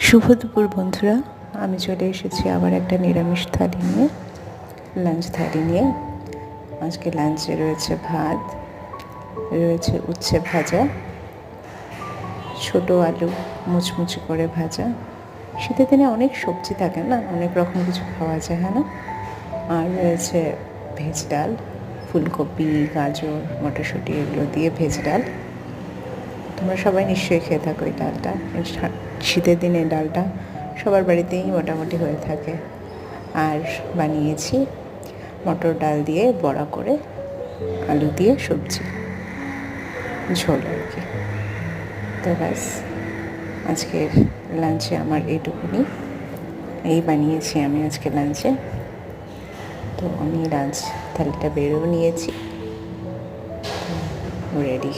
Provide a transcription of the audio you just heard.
শুভ দুপুর বন্ধুরা, আমি চলে এসেছি আবার একটা নিরামিষ থালি নিয়ে, লাঞ্চ থালি নিয়ে। আজকে লাঞ্চে রয়েছে ভাত, রয়েছে উচ্ছে ভাজা, ছোট আলু মুচমুচি করে ভাজা। শীতের দিনে অনেক সবজি থাকে না, অনেক রকম কিছু খাওয়া যায়, হ্যাঁ না? আর রয়েছে ভেজ ডাল, ফুলকপি, গাজর, মটরশুঁটি এগুলো দিয়ে ভেজ ডাল। তোমরা সবাই নিশ্চয়ই খেয়ে থাকো এই ডালটা। শীতের দিনে ডালটা সবার বাড়িতেই মোটামুটি হয়ে থাকে। আর বানিয়েছি মটর ডাল দিয়ে বড়া করে, আলু দিয়ে সবজি ঝোল আর কি। তো ব্যাস, আজকের লাঞ্চে আমার এইটুকুনি, এই বানিয়েছি আমি আজকে লাঞ্চে। তো আমি লাঞ্চ থালিটা বেরোও নিয়েছি, রেডি।